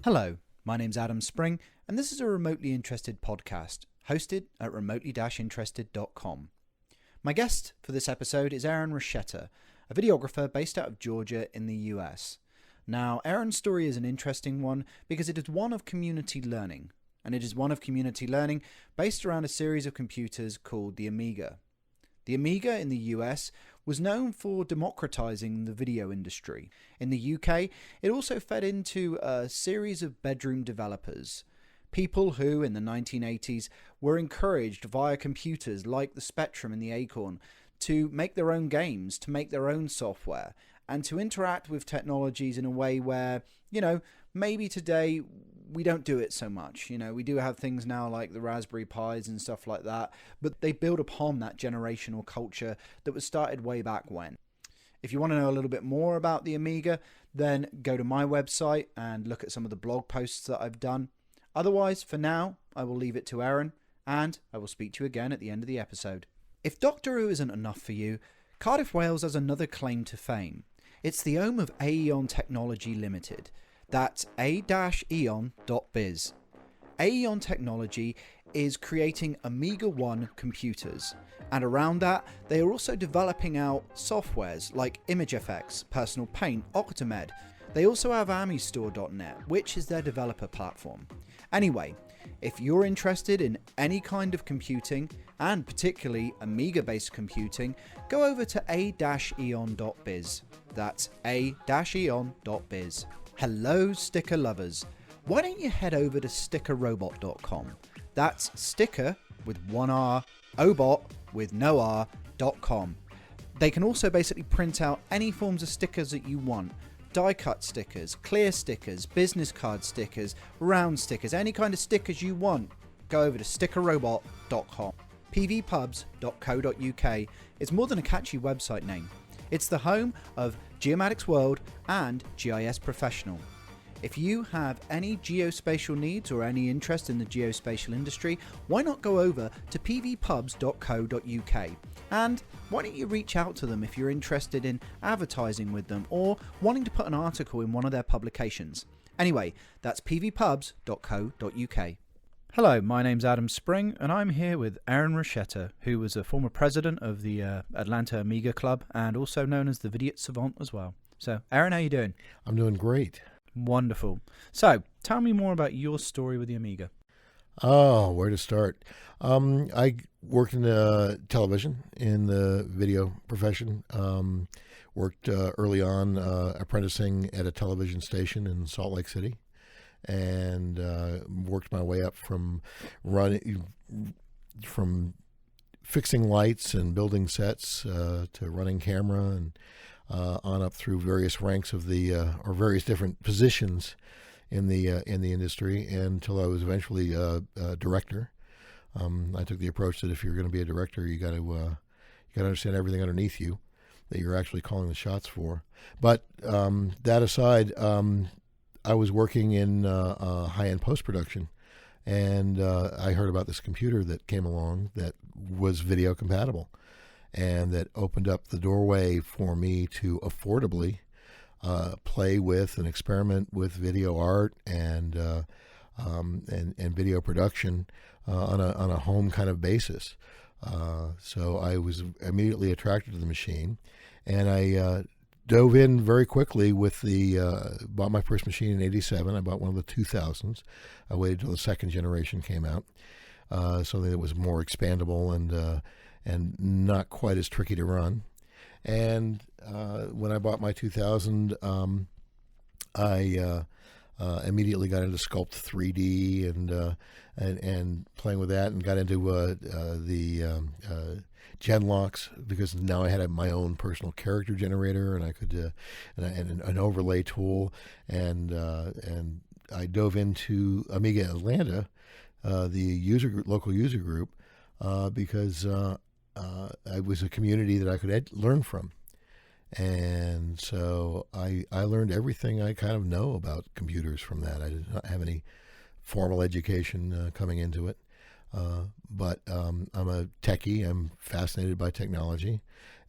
Hello, my name's Adam Spring, and this is a remotely interested podcast hosted at remotely-interested.com. My guest for this episode is Ruscetta, a videographer based out of Georgia in the US. Now, Aaron's story is an interesting one because it is one of community learning, and it is one of community learning based around a series of computers called the Amiga. The Amiga in the US was known for democratizing the video industry. In the UK, it also fed into a series of bedroom developers, people who, in the 1980s, were encouraged via computers like the Spectrum and the Acorn to make their own games, to make their own software, and to interact with technologies in a way where, maybe today we don't do it so much. We do have things now like the Raspberry Pis and stuff like that, but they build upon that generational culture that was started way back when. If you want to know a little bit more about the Amiga, then go to my website and look at some of the blog posts that I've done. Otherwise, for now, I will leave it to Aaron, and I will speak to you again at the end of the episode. If Doctor Who isn't enough for you, Cardiff, Wales has another claim to fame. It's the home of Aeon Technology Limited. That's a-eon.biz. Aeon Technology is creating Amiga 1 computers, and around that they are also developing out softwares like ImageFX, Personal Paint, Octamed. They also have Amistore.net, which is their developer platform. Anyway, if you're interested in any kind of computing, and particularly Amiga-based computing, go over to a-eon.biz. That's a-eon.biz. Hello, sticker lovers. Why don't you head over to stickerrobot.com? That's sticker with one R, obot with no R.com. They can also basically print out any forms of stickers that you want. Die-cut stickers, clear stickers, business card stickers, round stickers, any kind of stickers you want. Go over to stickerrobot.com. pvpubs.co.uk is more than a catchy website name. It's the home of Geomatics World and GIS Professional. If you have any geospatial needs or any interest in the geospatial industry, why not go over to pvpubs.co.uk? And why don't you reach out to them if you're interested in advertising with them or wanting to put an article in one of their publications. Anyway, that's pvpubs.co.uk. Hello, my name's Adam Spring, and I'm here with Aaron Ruscetta, who was a former president of the Atlanta Amiga Club and also known as the Video Savant as well. So, Aaron, how you doing? I'm doing great. Wonderful. So, tell me more about your story with the Amiga. Oh, where to start? I worked in television in the video profession. Worked early on apprenticing at a television station in Salt Lake City, and worked my way up from fixing lights and building sets to running camera and on up through various ranks of the or various different positions in the industry until I was eventually a director. I took the approach that if you're going to be a director, you got to understand everything underneath you that you're actually calling the shots for. But that aside, I was working in high-end post-production, and I heard about this computer that came along that was video compatible, and that opened up the doorway for me to affordably play with and experiment with video art and video production on a home kind of basis. So I was immediately attracted to the machine, and I dove in very quickly with bought my first machine in '87. I bought one of the 2000s. I waited till the second generation came out, something that was more expandable and not quite as tricky to run. And when I bought my 2000, I immediately got into Sculpt 3D and playing with that, and got into the Genlocks, because now I had my own personal character generator, and I could and an overlay tool, and I dove into Amiga Atlanta, the local user group, because I was a community that I could learn from. And so I learned everything I kind of know about computers from that. I did not have any formal education coming into it. But I'm a techie. I'm fascinated by technology.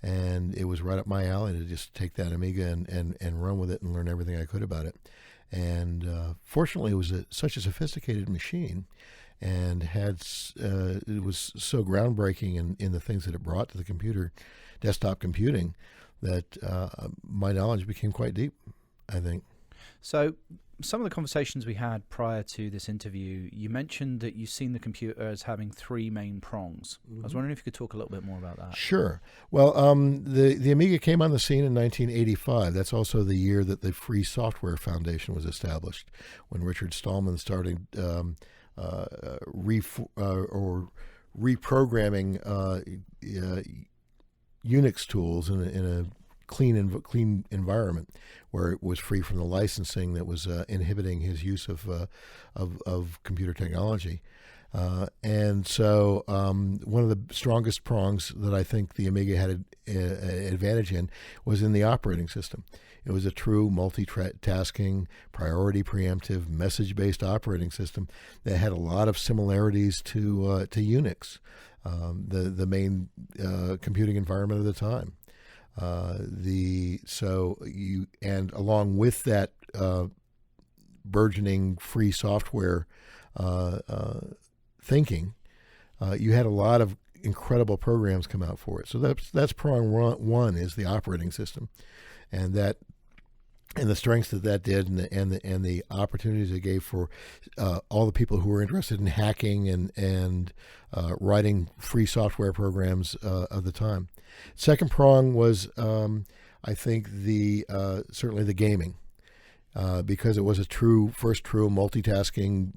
And it was right up my alley to just take that Amiga and run with it and learn everything I could about it. And fortunately, it was such a sophisticated machine, and it was so groundbreaking in the things that it brought to the desktop computing, that my knowledge became quite deep, I think. So some of the conversations we had prior to this interview, you mentioned that you've seen the computer as having three main prongs. I was wondering if you could talk a little bit more about that. Sure. Well, the Amiga came on the scene in 1985. That's also the year that the Free Software Foundation was established, when Richard Stallman started reprogramming Unix tools in a clean environment, where it was free from the licensing that was inhibiting his use of computer technology. And so one of the strongest prongs that I think the Amiga had an advantage in was in the operating system. It was a true multitasking, priority preemptive, message-based operating system that had a lot of similarities to Unix, the main computing environment of the time. And along with that burgeoning free software thinking, you had a lot of incredible programs come out for it. So that's prong one, is the operating system, and the strengths that did, and the opportunities it gave for all the people who were interested in hacking and writing free software programs of the time. Second prong was, I think, certainly the gaming, because it was a first true multitasking,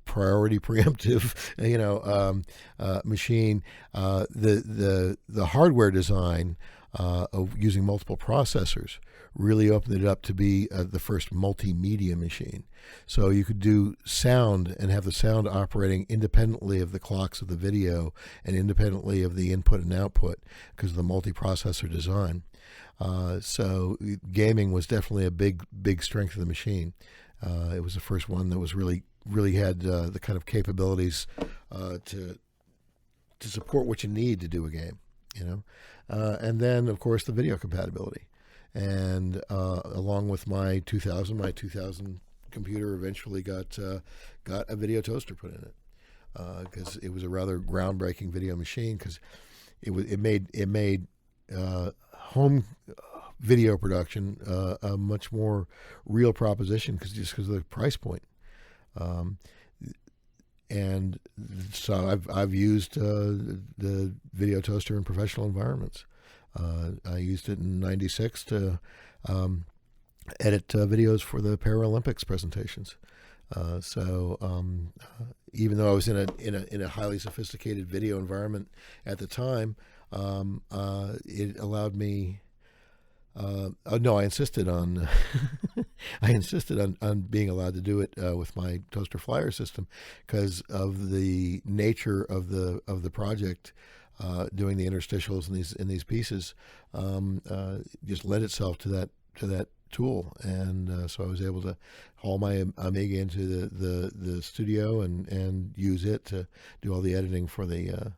priority preemptive, machine. The hardware design of using multiple processors really opened it up to be the first multimedia machine. So you could do sound and have the sound operating independently of the clocks of the video and independently of the input and output, because of the multiprocessor design. So gaming was definitely a big strength of the machine. It was the first one that was really had the kind of capabilities to support what you need to do a game, and then of course the video compatibility, and along with my 2000 computer eventually got a video toaster put in it, because it was a rather groundbreaking video machine, because it made home video production a much more real proposition, because of the price point. And so I've used the video toaster in professional environments. I used it in '96 to edit videos for the Paralympics presentations. Even though I was in a highly sophisticated video environment at the time, it allowed me. I insisted on on being allowed to do it with my toaster flyer system, because of the nature of the project. Doing the interstitials in these pieces just led itself to that tool, and so I was able to haul my Amiga into the studio and use it to do all the editing for the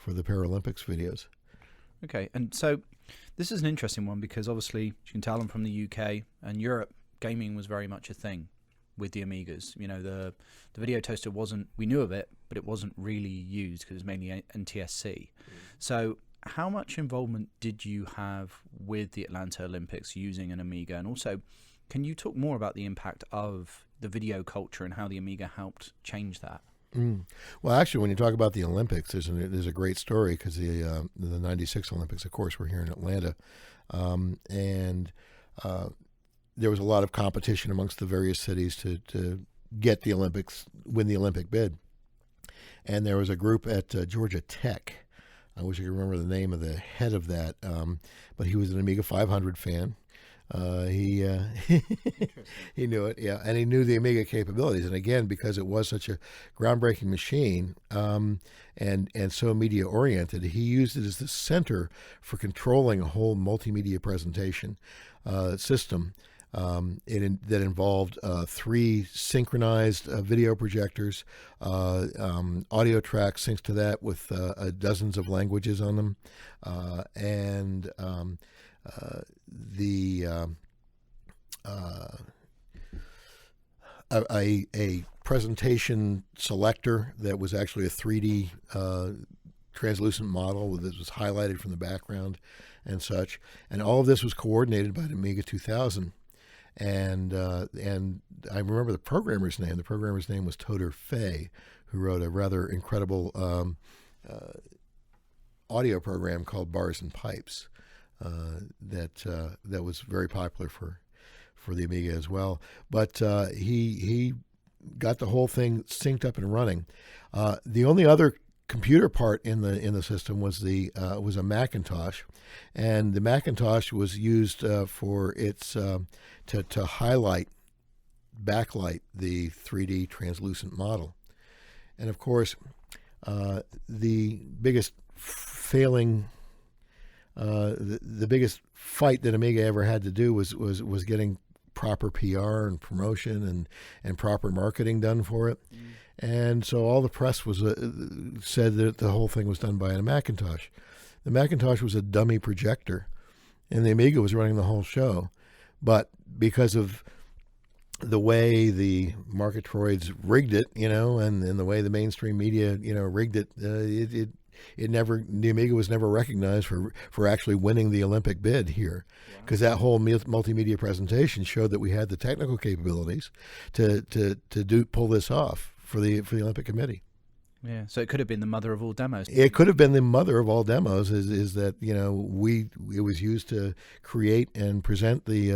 Paralympics videos. Okay, and so this is an interesting one, because obviously, you can tell I'm from the UK and Europe, gaming was very much a thing with the Amigas. The video toaster wasn't, we knew of it, but it wasn't really used because it was mainly NTSC. So how much involvement did you have with the Atlanta Olympics using an Amiga? And also, can you talk more about the impact of the video culture and how the Amiga helped change that? Well, actually, when you talk about the Olympics, there's a great story, because the '96 Olympics, of course, were here in Atlanta, and there was a lot of competition amongst the various cities to get the Olympics, win the Olympic bid, and there was a group at Georgia Tech. I wish I could remember the name of the head of that, but he was an Amiga 500 fan. He knew it, yeah, and he knew the Amiga capabilities. And again, because it was such a groundbreaking machine, and so media oriented, he used it as the center for controlling a whole multimedia presentation system. That involved 3 synchronized video projectors, audio tracks synced to that with dozens of languages on them, and a presentation selector that was actually a 3D translucent model that was highlighted from the background and such. And all of this was coordinated by the Amiga 2000. And I remember the programmer's name. The programmer's name was Toder Fay, who wrote a rather incredible audio program called Bars and Pipes that was very popular for the Amiga as well. But he got the whole thing synced up and running. The only other computer part in the system was a Macintosh, and the Macintosh was used for its to highlight, backlight the 3D translucent model. And of course, the biggest failing, the biggest fight that Amiga ever had to do was getting proper PR and promotion and proper marketing done for it. And so all the press was said that the whole thing was done by a Macintosh. The Macintosh was a dummy projector, and the Amiga was running the whole show. But because of the way the marketroids rigged it, and the way the mainstream media, rigged it, the Amiga was never recognized for actually winning the Olympic bid here, because that whole multimedia presentation showed that we had the technical capabilities to pull this off for the Olympic Committee. Yeah, so it could have been the mother of all demos. It could have been the mother of all demos. Is that it was used to create and present the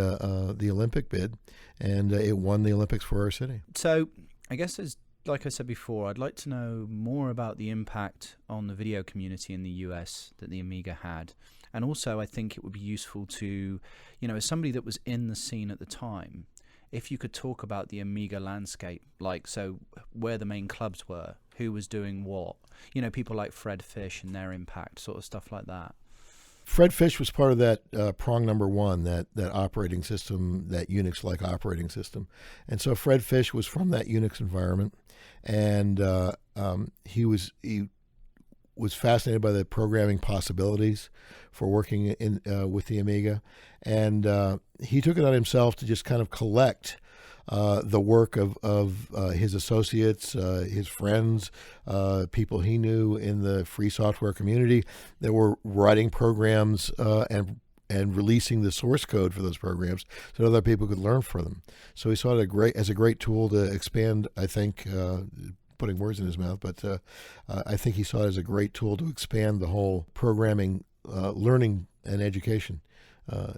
Olympic bid, and it won the Olympics for our city. So I guess, like I said before, I'd like to know more about the impact on the video community in the US that the Amiga had. And also, I think it would be useful to, as somebody that was in the scene at the time, if you could talk about the Amiga landscape, so where the main clubs were, who was doing what, people like Fred Fish and their impact, sort of stuff like that. Fred Fish was part of that prong number one, that operating system, that Unix-like operating system. And so Fred Fish was from that Unix environment, and he was fascinated by the programming possibilities for working with the Amiga, and he took it on himself to just kind of collect the work of his associates, his friends, people he knew in the free software community that were writing programs and releasing the source code for those programs so other people could learn from them. So he saw it as a great tool to expand, I think, putting words in his mouth, but I think he saw it as a great tool to expand the whole programming, learning, and education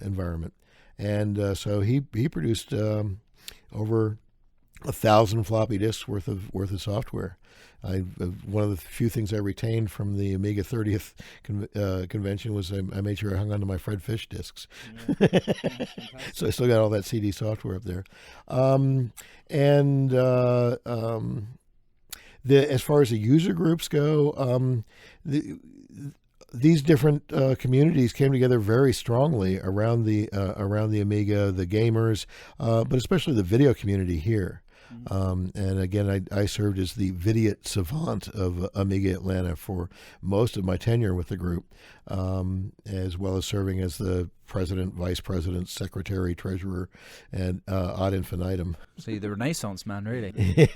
environment. And so he produced over 1,000 floppy disks worth of software. One of the few things I retained from the Amiga 30th convention was I made sure I hung onto my Fred Fish disks. Yeah. So I still got all that CD software up there. As far as the user groups go, these different communities came together very strongly around the Amiga, the gamers, but especially the video community here. And again, I served as the vidiot savant of Amiga Atlanta for most of my tenure with the group, as well as serving as the president, vice president, secretary, treasurer, and ad infinitum. So you're the Renaissance man, really.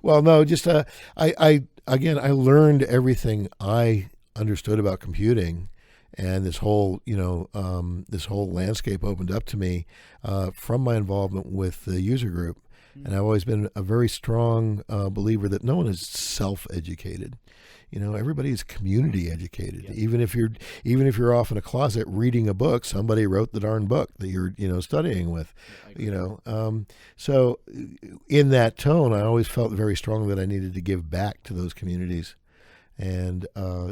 Well, no, just I learned everything I understood about computing, and this whole landscape opened up to me from my involvement with the user group. And I've always been a very strong believer that no one is self-educated. Everybody is community educated. Yeah. Even if you're off in a closet reading a book, somebody wrote the darn book that you're studying with. So in that tone, I always felt very strongly that I needed to give back to those communities. And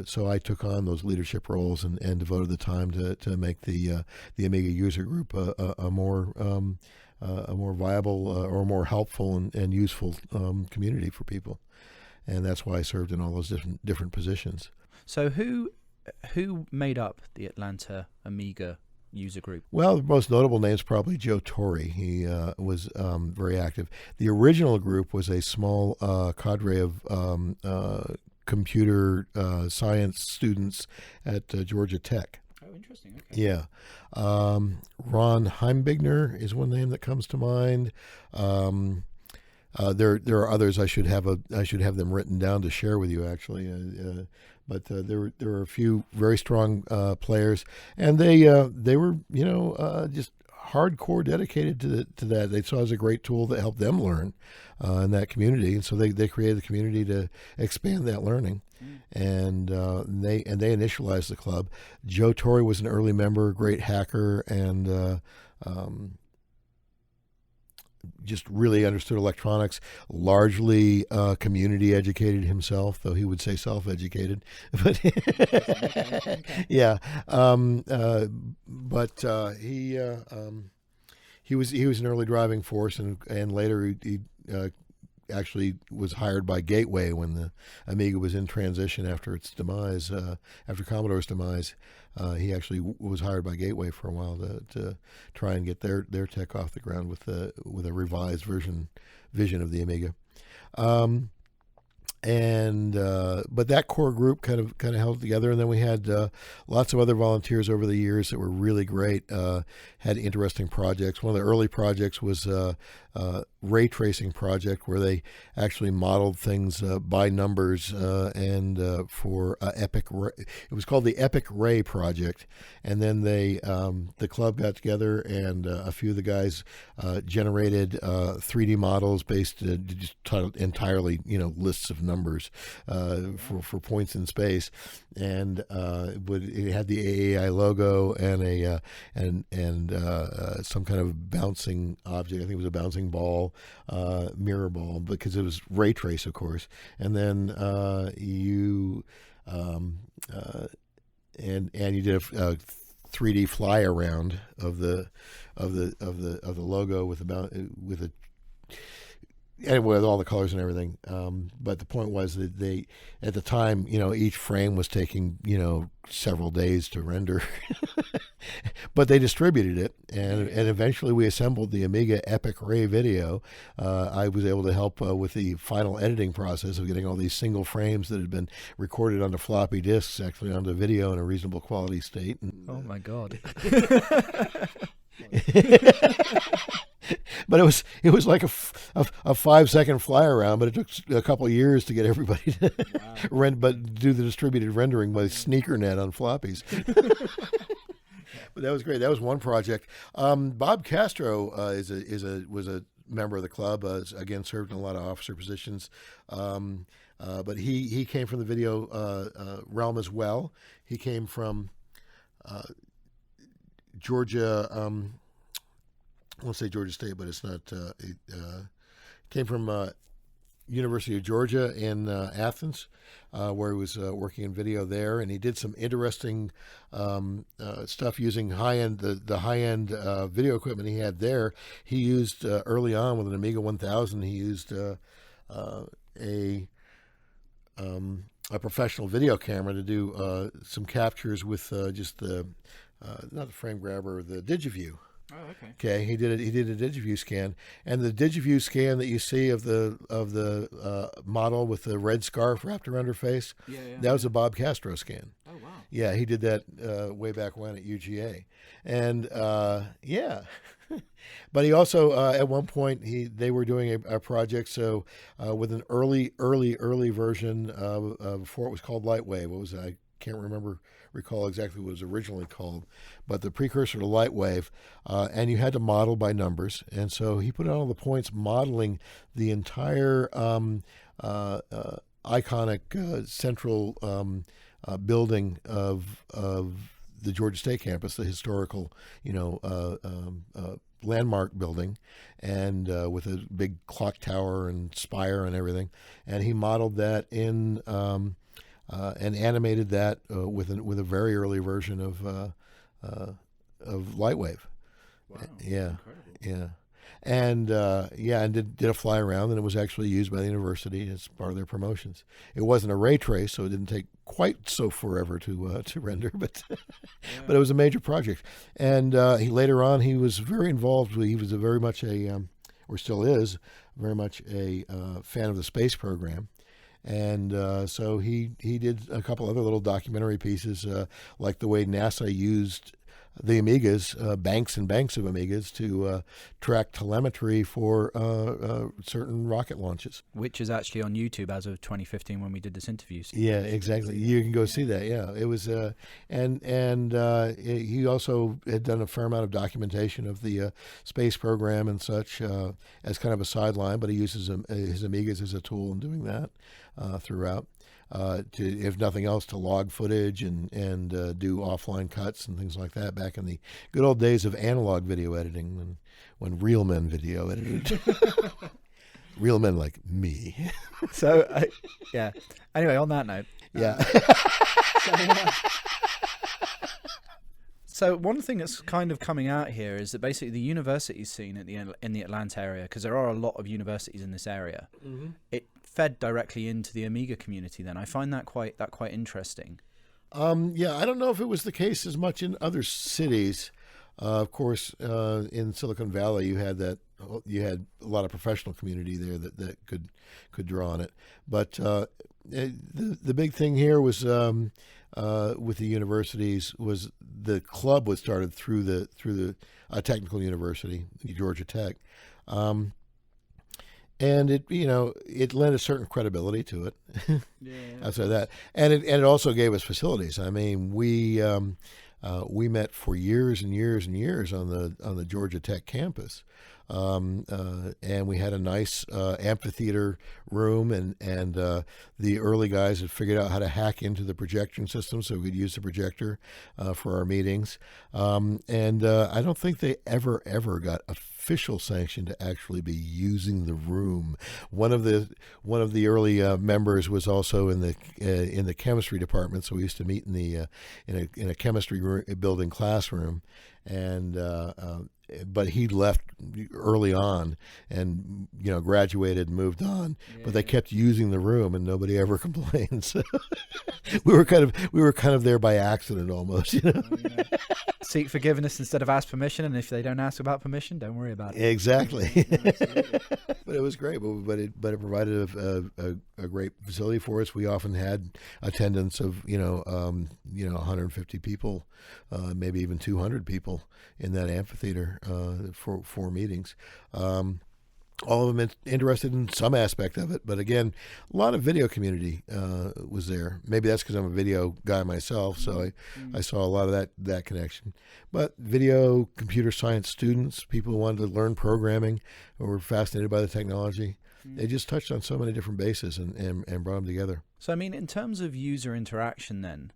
so I took on those leadership roles and devoted the time to make the Amiga user group a more viable or more helpful and useful community for people. And that's why I served in all those different positions. So who made up the Atlanta Amiga user group? Well, the most notable name is probably Joe Torre. He was very active. The original group was a small cadre of computer science students at Georgia Tech. Oh, interesting. interesting. Okay. Yeah. Ron Heimbigner is one name that comes to mind. There are others. I should have them written down to share with you, actually. But there were a few very strong players, and they were just hardcore dedicated to that. They saw it as a great tool that helped them learn in that community, and so they created the community to expand that learning. And they initialized the club. Joe Torre was an early member, great hacker, and just really understood electronics, largely community educated himself, though he would say self-educated. But yeah, but he was an early driving force, and later he actually was hired by Gateway when the Amiga was in transition after its demise, after Commodore's demise. He actually was hired by Gateway for a while to try and get their tech off the ground with a revised vision of the Amiga. But that core group kind of held together, and then we had lots of other volunteers over the years that were really great. Had interesting projects. One of the early projects was ray tracing project where they actually modeled things by numbers and for Epic Ray. It was called the Epic Ray project, and then the club got together and a few of the guys generated 3D models based just entirely lists of numbers for points in space, and it had the AAI logo and some kind of bouncing object. I think it was a bouncing ball, mirror ball, because it was ray trace, of course. And then you did a 3D fly around of the logo with all the colors and everything. But the point was that they, at the time, each frame was taking, several days to render. But they distributed it, and eventually we assembled the Amiga Epic Ray video. I was able to help with the final editing process of getting all these single frames that had been recorded onto floppy disks, actually onto video in a reasonable quality state. And, oh my God. But it was like a 5-second fly around, but it took a couple of years to get everybody to do the distributed rendering by SneakerNet on floppies. But that was great. That was one project. Bob Castro was a member of the club. Again, served in a lot of officer positions. But he came from the video realm as well. He came from Georgia. I won't say Georgia State, but it's not. Came from University of Georgia in Athens, where he was working in video there, and he did some interesting stuff using the high-end video equipment he had there. He used early on with an Amiga 1000. He used a professional video camera to do some captures with just the not the frame grabber, the DigiView. Oh, okay. Okay, he did a DigiView scan, and the DigiView scan that you see of the model with the red scarf wrapped around her face, that was a Bob Castro scan. Oh wow. Yeah, he did that way back when at UGA, and but he also at one point they were doing a project with an early version before it was called Lightwave. What was it? I can't recall exactly what it was originally called, but the precursor to Lightwave, and you had to model by numbers. And so he put out all the points modeling the entire iconic central building of the Georgia State campus, the historical, landmark building, and with a big clock tower and spire and everything. And he modeled that in and animated that with a very early version of Lightwave. Wow. Yeah. Incredible. Yeah. And did a fly around, and it was actually used by the university as part of their promotions. It wasn't a ray trace, so it didn't take quite so forever to render, but but it was a major project. And later on, he was very involved. He was very much or still is, very much a fan of the space program. And so he did a couple other little documentary pieces, like the way NASA used the Amigas, banks and banks of Amigas, to track telemetry for certain rocket launches. Which is actually on YouTube as of 2015 when we did this interview. So yeah, exactly. You can go see that. Yeah, it was, he also had done a fair amount of documentation of the space program and such as kind of a sideline, but he uses his Amigas as a tool in doing that throughout. To, if nothing else, to log footage and do offline cuts and things like that back in the good old days of analog video editing when real men video edited. Real men like me. So, yeah. Anyway, on that note. Yeah. So one thing that's kind of coming out here is that basically the university scene in the Atlanta area, because there are a lot of universities in this area, it fed directly into the Amiga community. Then I find that quite interesting. Yeah, I don't know if it was the case as much in other cities. Of course, in Silicon Valley, you had a lot of professional community there that could draw on it. But the big thing here was with the universities was the club was started through the technical university, Georgia Tech, and it lent a certain credibility to it. Outside that, and it also gave us facilities. I mean, we met for years and years and years on the Georgia Tech campus. And we had a nice amphitheater room, and the early guys had figured out how to hack into the projection system so we could use the projector for our meetings. And I don't think they ever got official sanction to actually be using the room. One of the early members was also in the chemistry department, so we used to meet in a chemistry building classroom, and but he left early on and graduated and moved on. But they kept using the room and nobody ever complained. So we were kind of there by accident almost. Seek forgiveness instead of ask permission, and if they don't ask about permission, don't worry about it. Exactly. But it was great. But it provided a great facility for us. We often had attendance of 150 people, maybe even 200 people in that amphitheater for meetings. All of them interested in some aspect of it, but again, a lot of video community was there. Maybe that's because I'm a video guy myself, so I saw a lot of that connection. But video, computer science students, people who wanted to learn programming, or were fascinated by the technology, they just touched on so many different bases and brought them together. So, I mean, in terms of user interaction then,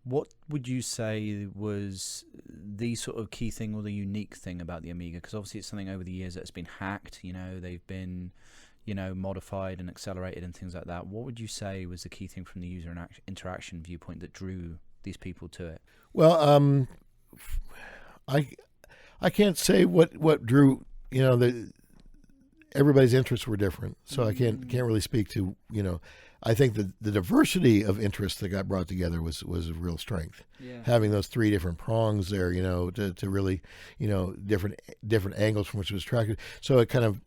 what would you say was the sort of key thing or the unique thing about the Amiga? Because obviously it's something over the years that's been hacked, they've been, modified and accelerated and things like that. What would you say was the key thing from the user interaction viewpoint that drew these people to it? Well, I can't say what drew, everybody's interests were different. So I can't really speak to, I think the diversity of interests that got brought together was a real strength. Having those three different prongs there, to really, different angles from which it was attracted. So it kind of,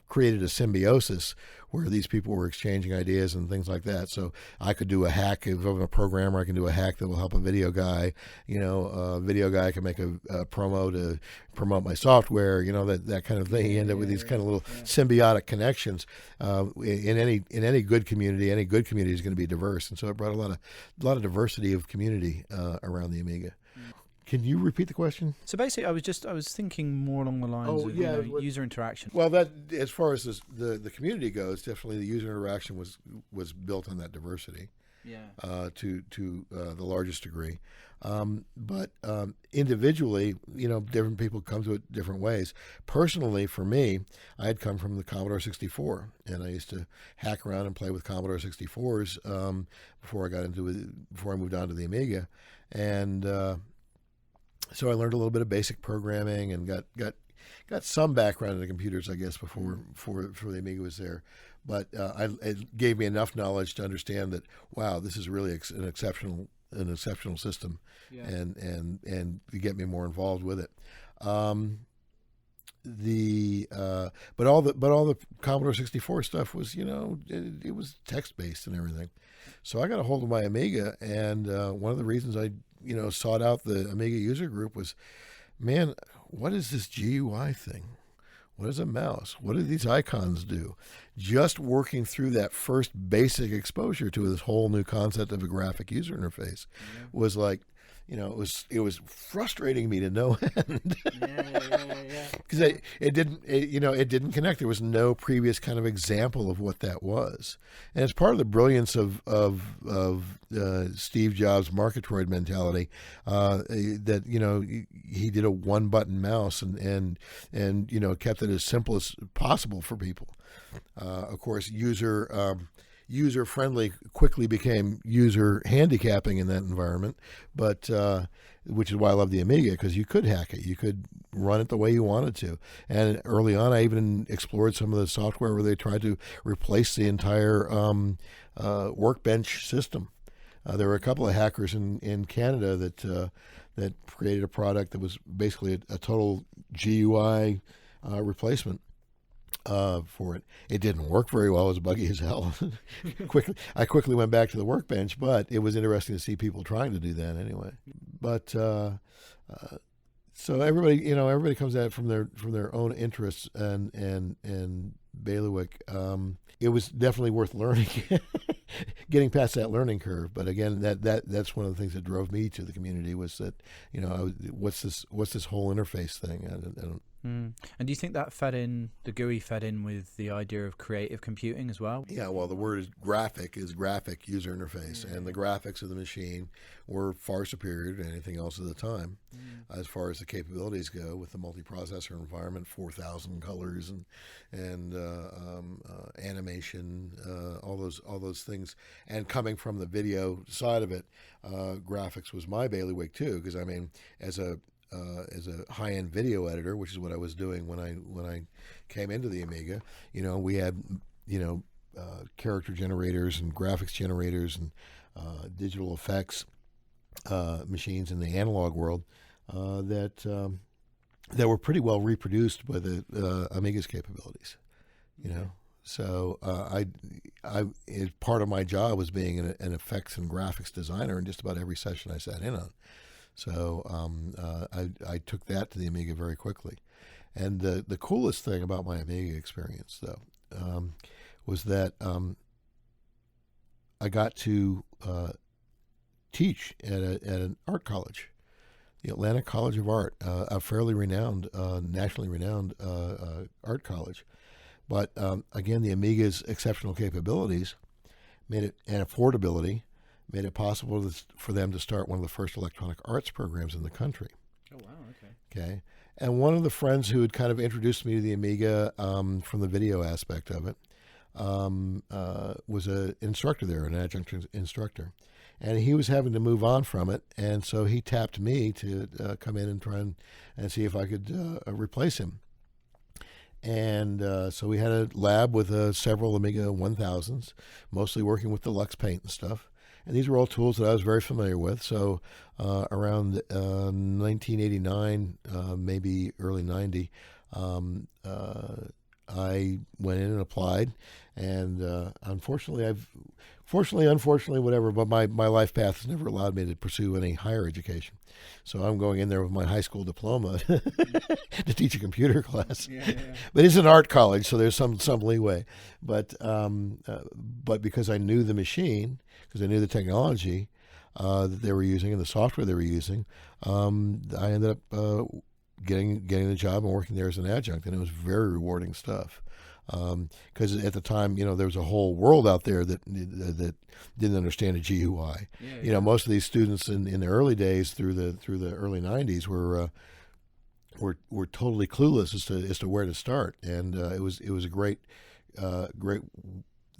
created a symbiosis where these people were exchanging ideas and things like that. So I could do a hack. If I'm a programmer, I can do a hack that will help a video guy. A video guy can make a promo to promote my software. That kind of thing. You end up with these kind of little symbiotic connections. In any good community is going to be diverse, and so it brought a lot of diversity of community around the Amiga. Can you repeat the question? So basically, I was thinking more along the lines of user interaction. Well, that as far as the community goes, definitely the user interaction was built on that diversity. To the largest degree, but individually, different people come to it different ways. Personally, for me, I had come from the Commodore 64, and I used to hack around and play with Commodore 64s before I moved on to the Amiga, and so I learned a little bit of basic programming and got some background in the computers, I guess, before the Amiga was there. But it gave me enough knowledge to understand that, wow, this is really an exceptional system, and to get me more involved with it. but all the Commodore 64 stuff was, it was text based and everything. So I got a hold of my Amiga, and one of the reasons I sought out the Amiga user group was, man, what is this GUI thing? What is a mouse? What do these icons do? Just working through that first basic exposure to this whole new concept of a graphic user interface was like, it was frustrating me to no end. Because it didn't connect. There was no previous kind of example of what that was, and it's part of the brilliance of Steve Jobs' Marketroid mentality, that he did a one button mouse and kept it as simple as possible for people. Of course, user friendly quickly became user handicapping in that environment, but which is why I love the Amiga, because you could hack it, you could run it the way you wanted to. And early on, I even explored some of the software where they tried to replace the entire workbench system. There were a couple of hackers in Canada that created a product that was basically a total GUI replacement for it. It didn't work very well. It was buggy as hell. I quickly went back to the workbench, but it was interesting to see people trying to do that anyway. But so everybody comes at it from their own interests, and bailiwick. It was definitely worth learning, getting past that learning curve. But again, that's one of the things that drove me to the community was that what's this whole interface thing? I don't. And do you think that the GUI fed in with the idea of creative computing as well? Yeah, well, the word is graphic user interface, and the graphics of the machine were far superior to anything else at the time, as far as the capabilities go, with the multiprocessor environment, 4,000 colors and animation, all those things, and coming from the video side of it, graphics was my bailiwick too, because I mean, as a high-end video editor, which is what I was doing when I came into the Amiga, we had character generators and graphics generators and digital effects machines in the analog world that were pretty well reproduced by the Amiga's capabilities. So part of my job was being an effects and graphics designer in just about every session I sat in on. So I took that to the Amiga very quickly. And the coolest thing about my Amiga experience, though, was that I got to teach at an art college, the Atlanta College of Art, a fairly renowned, nationally renowned art college. But again, the Amiga's exceptional capabilities made it, and affordability, made it possible for them to start one of the first electronic arts programs in the country. Oh, wow, okay. Okay. And one of the friends who had kind of introduced me to the Amiga from the video aspect of it was an instructor there, an adjunct instructor. And he was having to move on from it, and so he tapped me to come in and try and see if I could replace him. And so we had a lab with several Amiga 1000s, mostly working with deluxe paint and stuff. And these were all tools that I was very familiar with. So around 1989, maybe early 90, I went in and applied. And unfortunately, whatever, but my life path has never allowed me to pursue any higher education. So I'm going in there with my high school diploma to teach a computer class. Yeah. But it's an art college, so there's some leeway. But because I knew the machine, because I knew the technology that they were using and the software they were using, I ended up getting the job and working there as an adjunct, and it was very rewarding stuff. Because at the time, there was a whole world out there that didn't understand a GUI. Yeah. Most of these students in the early days through the early 90s were totally clueless as to where to start, and it was a great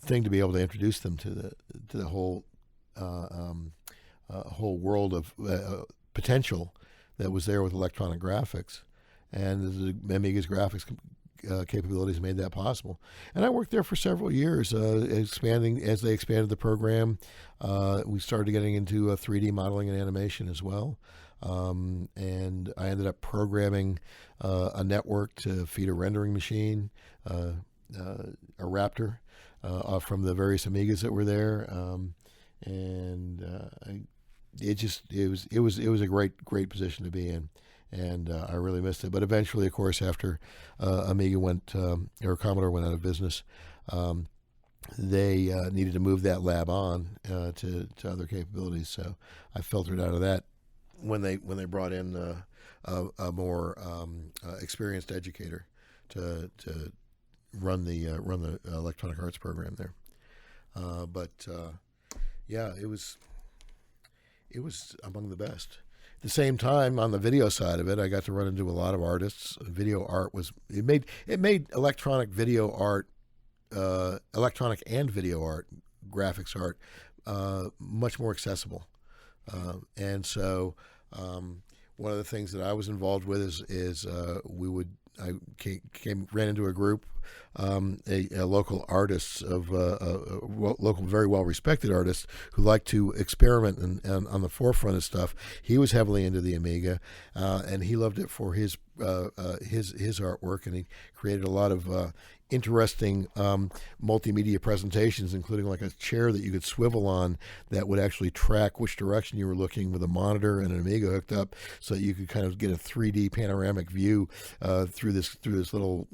thing to be able to introduce them to the whole whole world of potential that was there with electronic graphics, and the Amiga's graphics capabilities made that possible. And I worked there for several years, expanding as they expanded the program. We started getting into 3D modeling and animation as well. And I ended up programming a network to feed a rendering machine, a Raptor, from the various Amigas that were there. It was a great position to be in, and I really missed it. But eventually, of course, after Amiga or Commodore went out of business, they needed to move that lab on to other capabilities. So I filtered out of that when they brought in a more experienced educator to run the Electronic Arts program there. Yeah, it was among the best. At the same time, on the video side of it, I got to run into a lot of artists. Video art made electronic video art, electronic and video art, graphics art, much more accessible. And so, one of the things that I was involved with is I ran into a group, a local artists local very well respected artists who like to experiment and on the forefront of stuff. He was heavily into the Amiga, and he loved it for his artwork, and he created a lot of interesting multimedia presentations, including like a chair that you could swivel on that would actually track which direction you were looking with a monitor and an Amiga hooked up, so that you could kind of get a 3D panoramic view through this little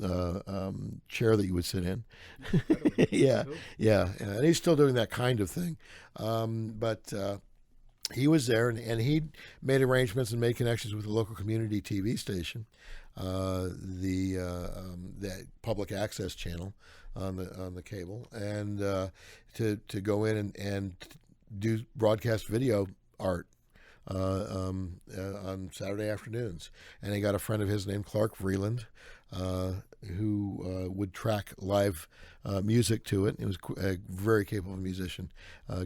chair that you would sit in. Yeah, cool. Yeah, and he's still doing that kind of thing, but. He was there, and he made arrangements and made connections with the local community TV station, the public access channel on the cable, and to go in and do broadcast video art on Saturday afternoons. And he got a friend of his named Clark Vreeland, who would track live music to it. He was a very capable musician.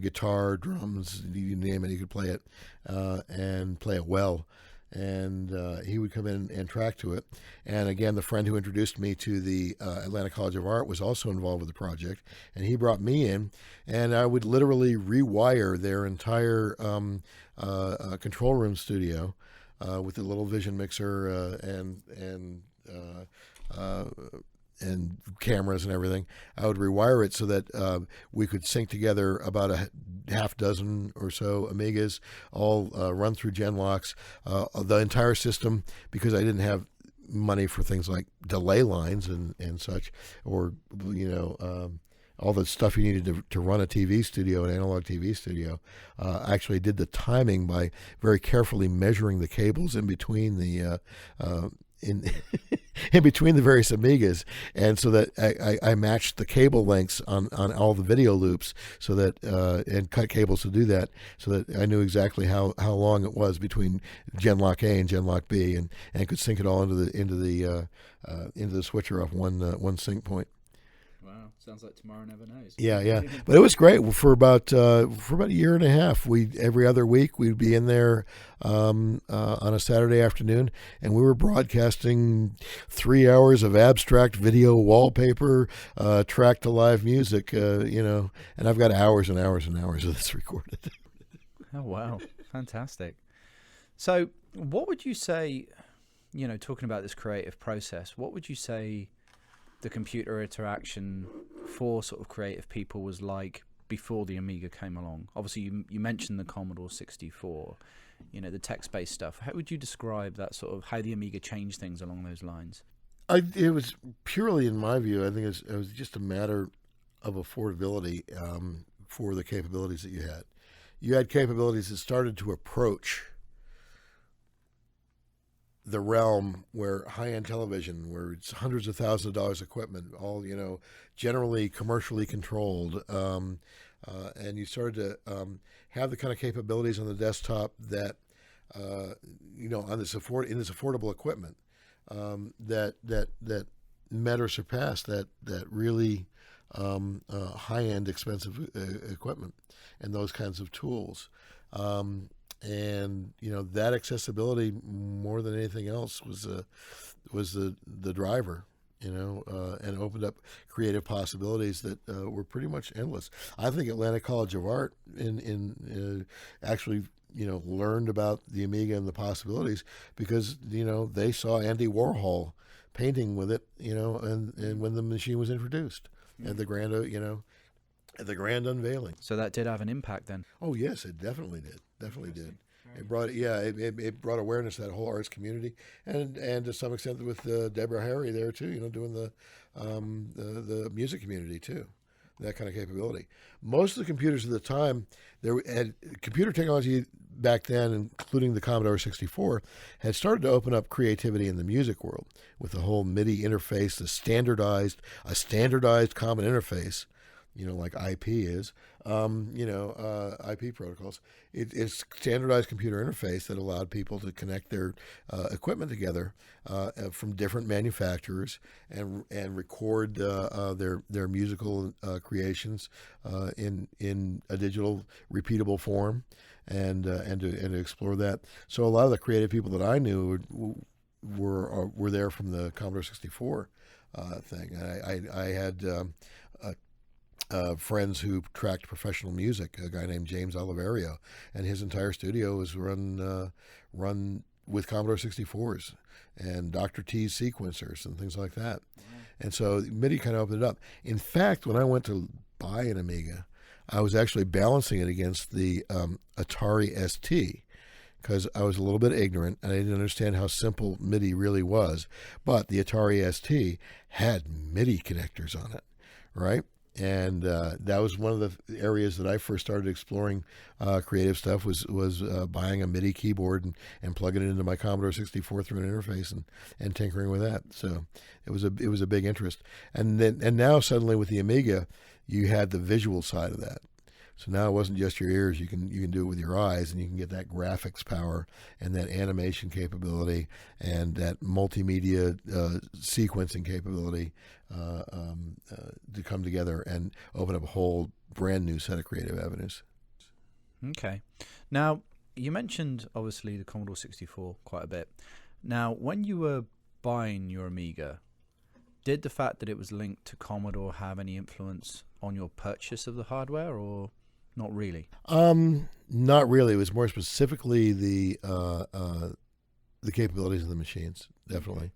Guitar, drums, you name it, he could play it, and play it well. And he would come in and track to it. And again, the friend who introduced me to the Atlanta College of Art was also involved with the project, and he brought me in, and I would literally rewire their entire control room studio with a little vision mixer and cameras and everything. I would rewire it so that we could sync together about a half dozen or so Amigas, all run through Genlocks, the entire system, because I didn't have money for things like delay lines and such, or all the stuff you needed to run a TV studio, an analog TV studio. I actually did the timing by very carefully measuring the cables in between the in between the various Amigas, and so that I matched the cable lengths on all the video loops, so that and cut cables to do that, so that I knew exactly how long it was between Genlock A and Genlock B, and could sync it all into the switcher off one sync point. Wow, sounds like tomorrow never knows. Yeah, but it was great for about a year and a half. Every other week we'd be in there on a Saturday afternoon, and we were broadcasting 3 hours of abstract video wallpaper, tracked to live music. And I've got hours and hours and hours of this recorded. Oh wow, fantastic! So, what would you say? Talking about this creative process, what would you say the computer interaction for sort of creative people was like before the Amiga came along? Obviously, you mentioned the Commodore 64, the text-based stuff. How would you describe that sort of how the Amiga changed things along those lines? It was purely, in my view, I think it was just a matter of affordability for the capabilities that you had. You had capabilities that started to approach the realm where high-end television, where it's hundreds of thousands of dollars equipment, all generally commercially controlled, and you started to have the kind of capabilities on the desktop that on this affordable equipment that met or surpassed that really high-end expensive equipment and those kinds of tools. And that accessibility more than anything else was the driver. and opened up creative possibilities that were pretty much endless. I think Atlanta College of Art actually learned about the Amiga and the possibilities because they saw Andy Warhol painting with it, and when the machine was introduced at the grand at the grand unveiling. So that did have an impact then. Oh yes, it definitely did. Definitely did. It brought it brought awareness to that whole arts community, and to some extent with Deborah Harry there too. Doing the music community too, that kind of capability. Most of the computers at the time, had computer technology back then, including the Commodore 64, had started to open up creativity in the music world with the whole MIDI interface, a standardized common interface. Like IP is, IP protocols. It's standardized computer interface that allowed people to connect their equipment together from different manufacturers and record their musical creations in a digital repeatable form, and to explore that. So a lot of the creative people that I knew were there from the Commodore 64 thing. I had friends who tracked professional music, a guy named James Oliverio, and his entire studio was run with Commodore 64s and Dr. T's sequencers and things like that. And so MIDI kind of opened it up. In fact, when I went to buy an Amiga, I was actually balancing it against the Atari ST, because I was a little bit ignorant and I didn't understand how simple MIDI really was. But the Atari ST had MIDI connectors on it, right? And that was one of the areas that I first started exploring creative stuff, was buying a MIDI keyboard and plugging it into my Commodore 64 through an interface and tinkering with that. So it was a big interest. And now suddenly with the Amiga, you had the visual side of that. So now it wasn't just your ears. You can do it with your eyes, and you can get that graphics power and that animation capability and that multimedia sequencing capability to come together and open up a whole brand new set of creative avenues. Okay. Now, you mentioned obviously the Commodore 64 quite a bit. Now, when you were buying your Amiga, did the fact that it was linked to Commodore have any influence on your purchase of the hardware, or not really? Not really. It was more specifically the capabilities of the machines, definitely.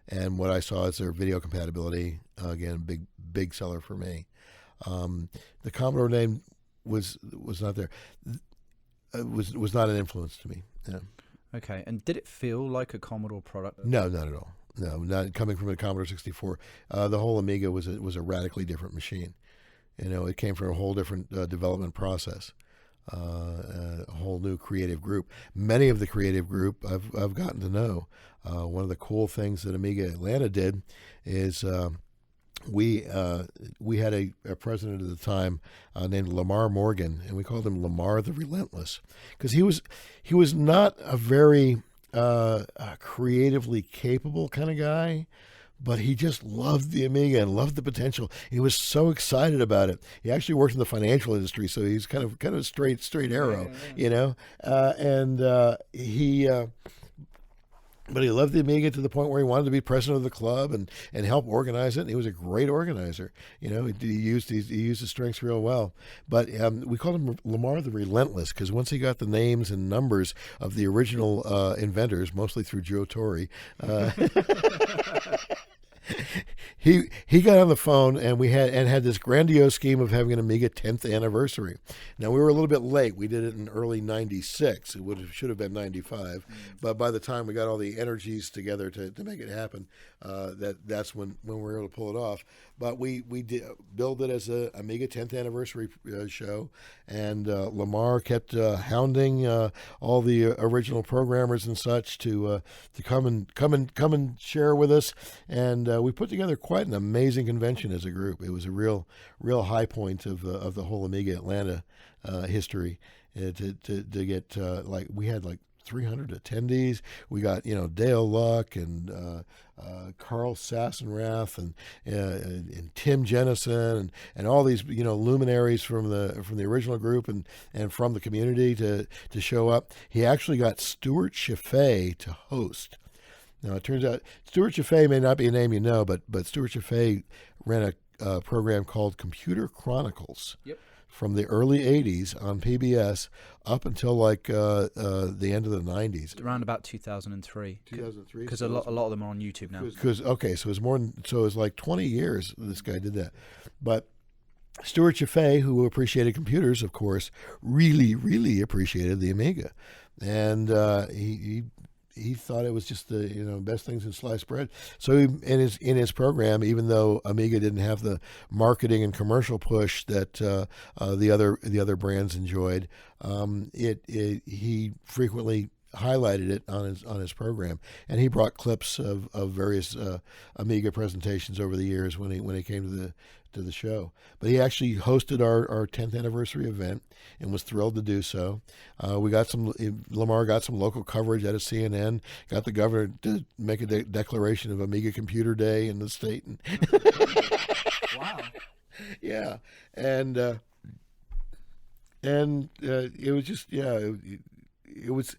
And what I saw is their video compatibility. Again, big seller for me. The Commodore name was not there. It was not an influence to me. Yeah. Okay. And did it feel like a Commodore product? No, not at all. No, not coming from a Commodore 64. The whole Amiga was a radically different machine. It came from a whole different development process, a whole new creative group. Many of the creative group I've gotten to know. One of the cool things that Amiga Atlanta did is we had a president at the time named Lamar Morgan, and we called him Lamar the Relentless, because he was not a very creatively capable kind of guy, but he just loved the Amiga and loved the potential. He was so excited about it. He actually worked in the financial industry, so he's kind of straight arrow, but he loved the Amiga to the point where he wanted to be president of the club and help organize it. And he was a great organizer. He used his strengths real well. But we called him Lamar the Relentless, because once he got the names and numbers of the original inventors, mostly through Joe Torre, he got on the phone and had this grandiose scheme of having an Amiga 10th anniversary. Now, we were a little bit late. We did it in early 96. It should have been 95. But by the time we got all the energies together to make it happen, that's when we were able to pull it off. But we did build it as a Amiga 10th anniversary show, and Lamar kept hounding all the original programmers and such to come and share with us, and we put together quite an amazing convention as a group. It was a real high point of the whole Amiga Atlanta history. To get we had 300 attendees. We got Dale Luck and Carl Sassenrath and Tim Jennison and all these luminaries from the original group and from the community to show up. He actually got Stuart Chaffee to host. Now, it turns out Stuart Chaffee may not be a name you know, but Stuart Chaffee ran a program called Computer Chronicles. Yep. From the early 80s on PBS up until like the end of the 90s. Around about 2003. 2003? Because a lot of them are on YouTube now. Okay, so it was like 20 years this guy did that. But Stuart Chaffee, who appreciated computers, of course, really, really appreciated the Amiga. And he thought it was just the best things in sliced bread. So in his program, even though Amiga didn't have the marketing and commercial push that the other brands enjoyed, he frequently highlighted it on his program, and he brought clips of various Amiga presentations over the years when he came to the show. But he actually hosted our 10th anniversary event and was thrilled to do so. Lamar got some local coverage out of CNN, got the governor to make a declaration of Amiga Computer Day in the state. Wow. Yeah. And it was just, it was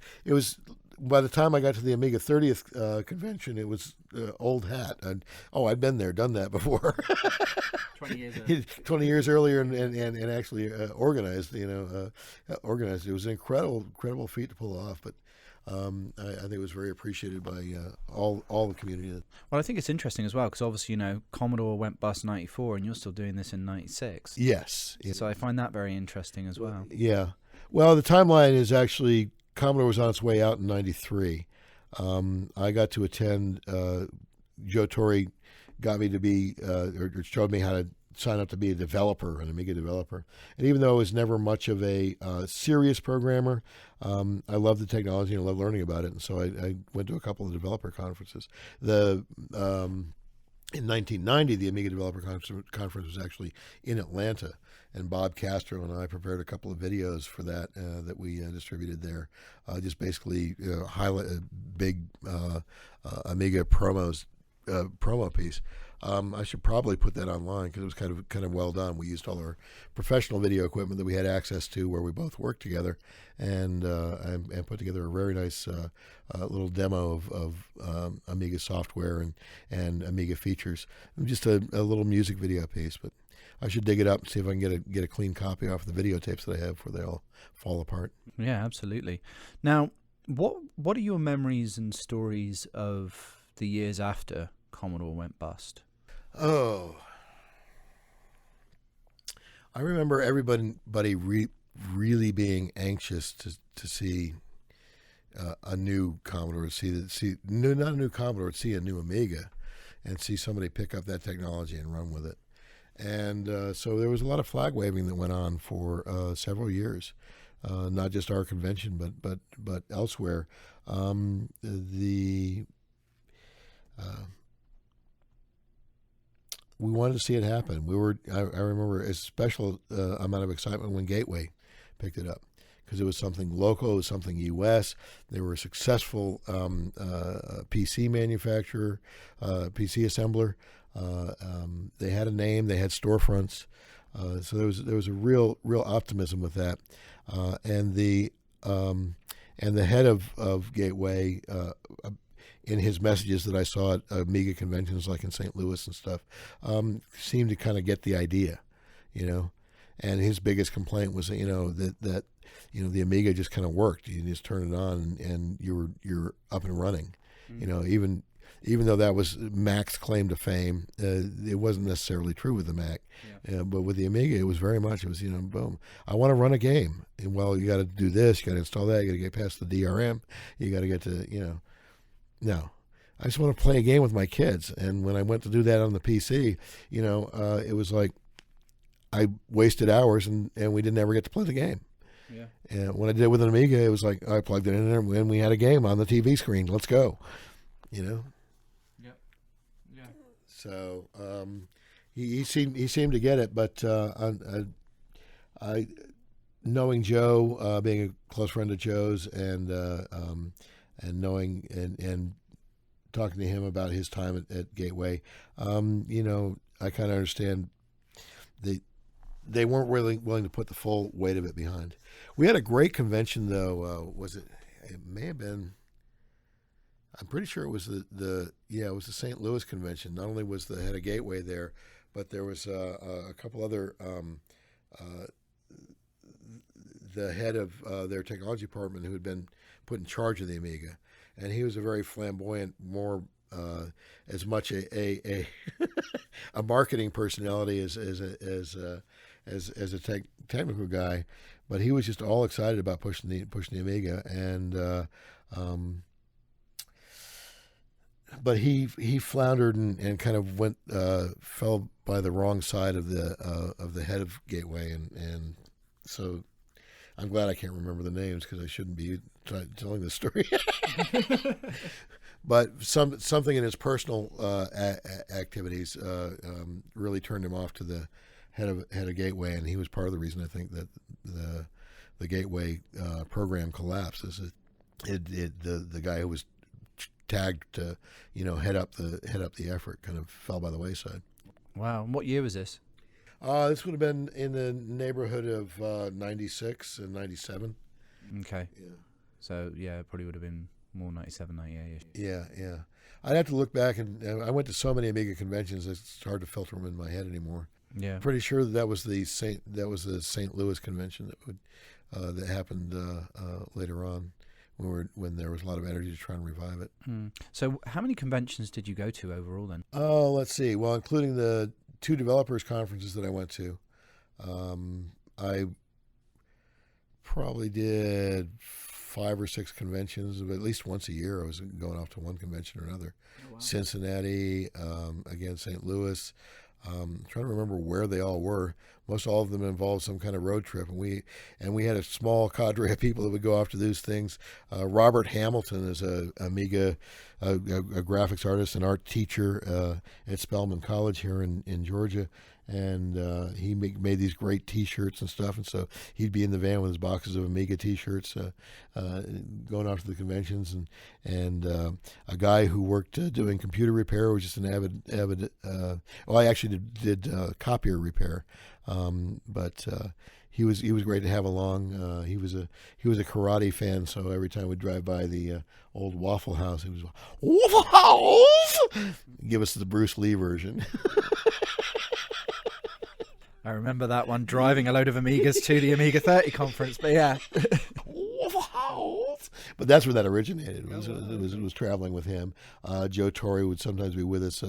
by the time I got to the Amiga 30th convention, it was old hat. I'd been there, done that before. 20 years 20 years earlier, and actually organized. Organized. It was an incredible feat to pull off. But I think it was very appreciated by all the community. Well, I think it's interesting as well because obviously Commodore went bust '94, and you're still doing this in '96. Yes. So I find that very interesting as well. Yeah. Well, the timeline is actually Commodore was on its way out in '93. I got to attend. Joe Torre got me to be, or showed me how to sign up to be a developer, an Amiga developer. And even though I was never much of a serious programmer, I loved the technology and I loved learning about it. And so I went to a couple of developer conferences. In 1990, the Amiga Developer Conference was actually in Atlanta, and Bob Castro and I prepared a couple of videos for that that we distributed there. Just basically highlight a big Amiga promo piece. I should probably put that online because it was kind of well done. We used all our professional video equipment that we had access to where we both worked together, and put together a very nice little demo of Amiga software and Amiga features. Just a little music video piece, but I should dig it up and see if I can get a clean copy off the videotapes that I have before they all fall apart. Yeah, absolutely. Now, what are your memories and stories of the years after Commodore went bust? Oh, I remember everybody really being anxious to see a new Commodore, see not a new Commodore, see a new Amiga, and see somebody pick up that technology and run with it. And so there was a lot of flag waving that went on for several years, not just our convention, but elsewhere. We wanted to see it happen. I remember a special amount of excitement when Gateway picked it up because it was something local, it was something U.S. They were a successful PC manufacturer, PC assembler. They had a name, they had storefronts, so there was a real optimism with that, and the head of Gateway. In his messages that I saw at Amiga conventions like in St. Louis and stuff, seemed to kind of get the idea, And his biggest complaint was, that the Amiga just kind of worked. You just turn it on and you're up and running. Mm-hmm. Even though that was Mac's claim to fame, it wasn't necessarily true with the Mac. Yeah. But with the Amiga, it was very much. It was boom. I want to run a game, and well, you got to do this. You got to install that. You got to get past the DRM. You got to get to No, I just want to play a game with my kids. And when I went to do that on the PC, it was like I wasted hours and we didn't ever get to play the game. Yeah. And when I did it with an Amiga, it was like I plugged it in there and we had a game on the TV screen. Let's go. Yep. Yeah. So he seemed to get it, but I knowing Joe, being a close friend of Joe's, and knowing and talking to him about his time at Gateway, I kind of understand they weren't really willing to put the full weight of it behind. We had a great convention, though. It may have been, I'm pretty sure it was it was the St. Louis convention. Not only was the head of Gateway there, but there was a couple other the head of their technology department who had been put in charge of the Amiga, and he was a very flamboyant, more as much a a marketing personality as a technical guy, but he was just all excited about pushing the Amiga, and but he floundered and kind of went fell by the wrong side of the head of Gateway, and so I'm glad I can't remember the names because I shouldn't be telling this story. But something in his personal activities really turned him off to the head of Gateway, and he was part of the reason I think that the Gateway program collapsed. Is the guy who was tagged to head up the effort kind of fell by the wayside. Wow. And what year was this? This would have been in the neighborhood of 96 and 97. Okay. Yeah. So, yeah, it probably would have been more 97, 98-ish. Yeah. I'd have to look back, and I went to so many Amiga conventions, it's hard to filter them in my head anymore. Yeah. I'm pretty sure that was the St. Louis convention that happened later on when there was a lot of energy to try and revive it. So how many conventions did you go to overall then? Oh, let's see. Well, including the 2 developers conferences that I went to, I probably did 5 or 6 conventions. At least once a year I was going off to one convention or another. Oh, wow. Cincinnati, again, St. Louis. I'm trying to remember where they all were. Most all of them involved some kind of road trip, and we had a small cadre of people that would go off to those things. Robert Hamilton is a Amiga, a graphics artist and art teacher at Spelman College here in Georgia, and he made these great T-shirts and stuff. And so he'd be in the van with his boxes of Amiga T-shirts, going off to the conventions. And a guy who worked doing computer repair, was just an avid. Well, I actually did copier repair, but he was great to have along. He was a karate fan, so every time we'd drive by the old Waffle House, he was Waffle House. Give us the Bruce Lee version. I remember that one, driving a load of Amigas to the Amiga 30 conference, but yeah. But that's where that originated. It was traveling with him. Joe Torre would sometimes be with us.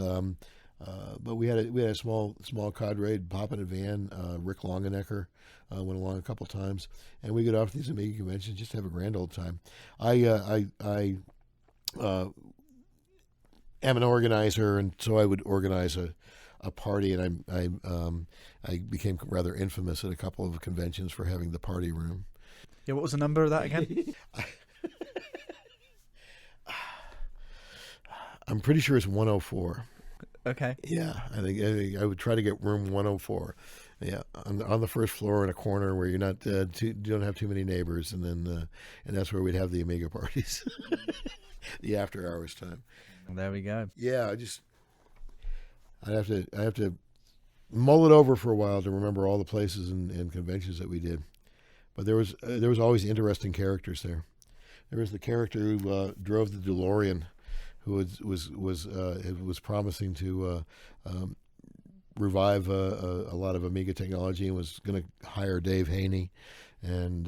But we had a small cadre, pop in a van. Rick Longenecker went along a couple times, and we get off to these Amiga conventions just to have a grand old time. I am an organizer, and so I would organize a party, and I became rather infamous at a couple of conventions for having the party room. Yeah, what was the number of that again? I'm pretty sure it's 104. Okay. Yeah, I think I would try to get room 104. Yeah, on the first floor in a corner where you're not you don't have too many neighbors, and then and that's where we'd have the Amiga parties, the after hours time. Well, there we go. Yeah, I have to mull it over for a while to remember all the places and conventions that we did. But there was always interesting characters there. There was the character who drove the DeLorean, who was promising to revive a lot of Amiga technology, and was going to hire Dave Haney, and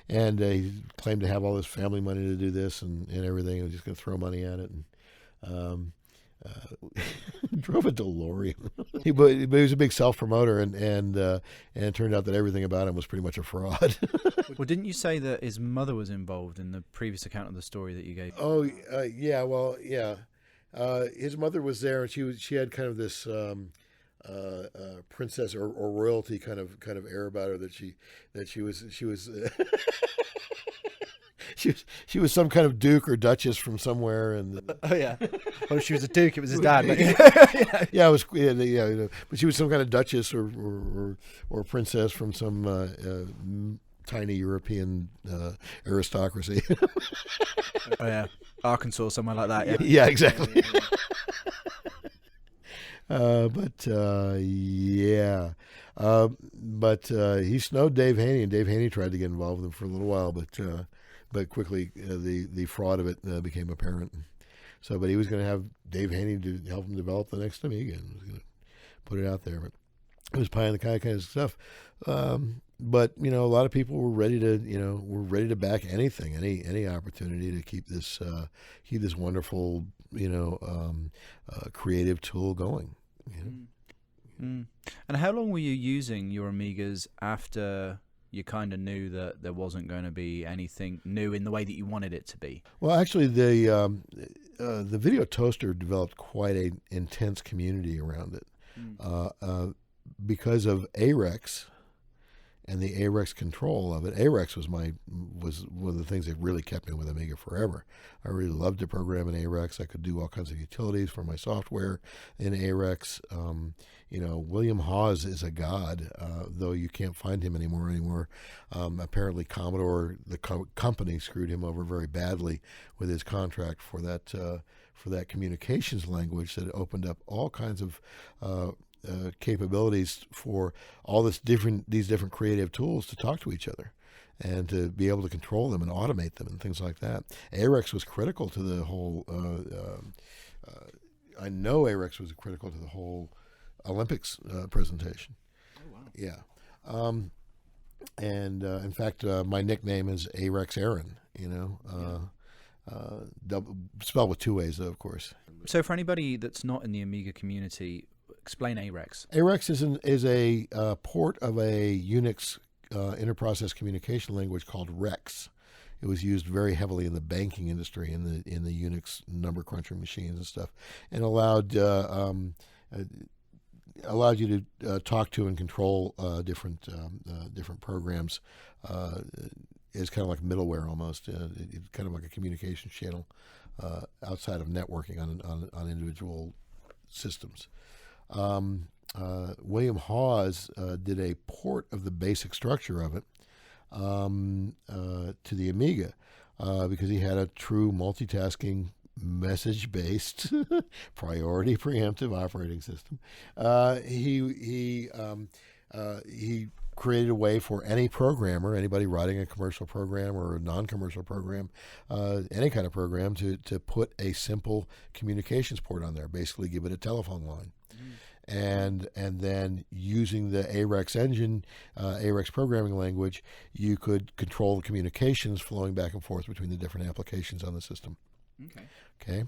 and he claimed to have all this family money to do this and everything. He was just going to throw money at it, and drove a DeLorean. But he was a big self-promoter, and it turned out that everything about him was pretty much a fraud. Well, didn't you say that his mother was involved in the previous account of the story that you gave? Oh, yeah. Well, yeah. His mother was there, and she had kind of this princess or royalty kind of air about her, that she was she was some kind of duke or duchess from somewhere, and oh yeah, well, she was a duke. It was his dad. But yeah, it was yeah, but she was some kind of duchess or princess from some tiny European aristocracy. Oh yeah, Arkansas, somewhere like that. Yeah, yeah, exactly. But he snowed Dave Haney, and Dave Haney tried to get involved with him for a little while, but but quickly the fraud of it became apparent. So, but he was going to have Dave Haney to help him develop the next Amiga, and was going to put it out there. But it was kind of stuff. But a lot of people were ready to back anything, any opportunity to keep this wonderful creative tool going. And how long were you using your Amigas after you kind of knew that there wasn't going to be anything new in the way that you wanted it to be? Well, actually, the video toaster developed quite an intense community around it because of AREX and the AREX control of it. AREX was one of the things that really kept me with Amiga forever. I really loved to program in AREX. I could do all kinds of utilities for my software in AREX. William Hawes is a god, though you can't find him anymore. Apparently Commodore, the company, screwed him over very badly with his contract for that communications language that opened up all kinds of capabilities for all these different creative tools to talk to each other and to be able to control them and automate them and things like that. AREX was critical to the whole. I know AREX was critical to the whole Olympics presentation. Oh wow! Yeah, and in fact, my nickname is AREX Aaron. Spelled with two A's, though, of course. So for anybody that's not in the Amiga community, explain AREX. AREX is a port of a Unix interprocess communication language called REX. It was used very heavily in the banking industry, in the Unix number crunching machines and stuff, and allowed you to talk to and control different programs. It's kind of like middleware almost. It's kind of like a communications channel outside of networking on individual systems. William Hawes did a port of the basic structure of it to the Amiga because he had a true multitasking message-based priority preemptive operating system. He created a way for any programmer, anybody writing a commercial program or a non-commercial program, any kind of program, to put a simple communications port on there, basically give it a telephone line. And then using the AREX engine, AREX programming language, you could control the communications flowing back and forth between the different applications on the system. Okay.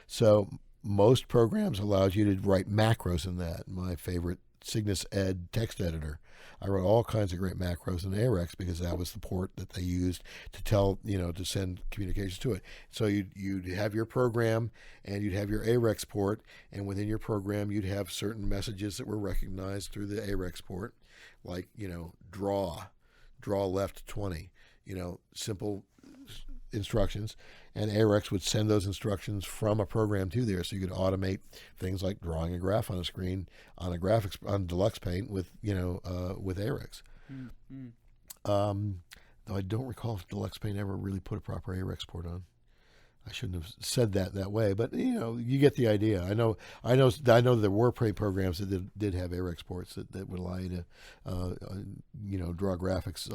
So most programs allowed you to write macros in that. My favorite, Cygnus Ed text editor. I wrote all kinds of great macros in AREX because that was the port that they used to to send communications to it. So you'd have your program and you'd have your AREX port, and within your program you'd have certain messages that were recognized through the AREX port, like draw left 20, simple instructions, and AREX would send those instructions from a program to there, so you could automate things like drawing a graph on a screen on Deluxe Paint with AREX. Though I don't recall if Deluxe Paint ever really put a proper AREX port on. I shouldn't have said that way, but you get the idea. I know there were programs that did have AREX ports that would allow you to draw graphics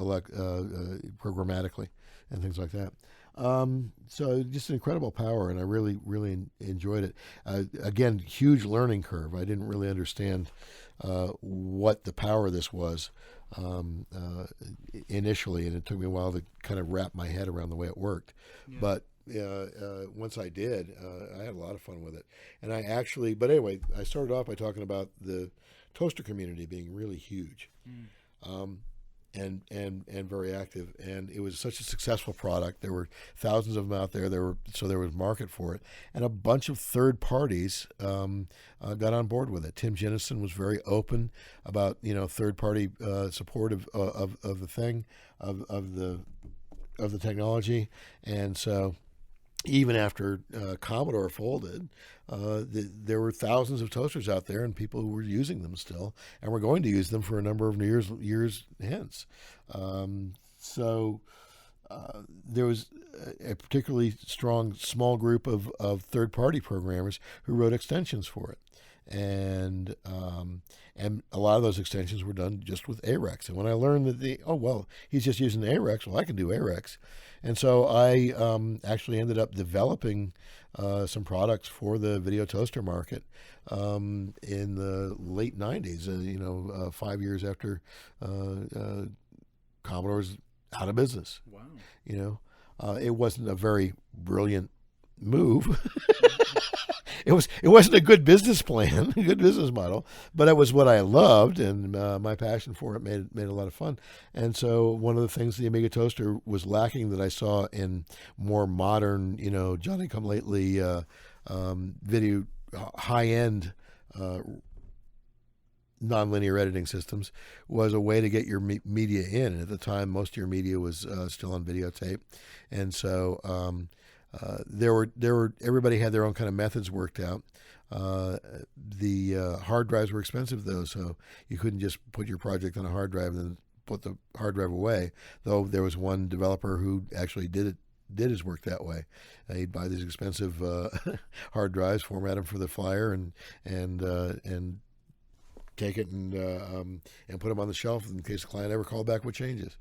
programmatically and things like that. So just an incredible power, and I really, really enjoyed it. Again, huge learning curve. I didn't really understand what the power of this was initially, and it took me a while to kind of wrap my head around the way it worked. Yeah. But once I did, I had a lot of fun with it. And but anyway, I started off by talking about the toaster community being really huge. And very active, and it was such a successful product. There were thousands of them out there. There was market for it, and a bunch of third parties got on board with it. Tim Jennison was very open about third party support of the thing of the technology, and so even after Commodore folded, there were thousands of toasters out there and people who were using them still, and were going to use them for a number of years hence. So there was a particularly strong small group of third-party programmers who wrote extensions for it. and a lot of those extensions were done just with AREX. And when I learned that he's just using AREX, well, I can do AREX. And so I actually ended up developing some products for the video toaster market in the late 90s, 5 years after Commodore was out of business. Wow. It wasn't a very brilliant move. It wasn't a good business plan, a good business model, but it was what I loved, and my passion for it made it a lot of fun. And so one of the things the Amiga toaster was lacking that I saw in more modern, Johnny-come-lately video, high-end nonlinear editing systems was a way to get your media in. And at the time, most of your media was still on videotape, and so everybody had their own kind of methods worked out. The hard drives were expensive though, so you couldn't just put your project on a hard drive and then put the hard drive away. Though there was one developer who actually did his work that way. He'd buy these expensive hard drives, format them for the flyer, and take it and put them on the shelf in case the client ever called back with changes.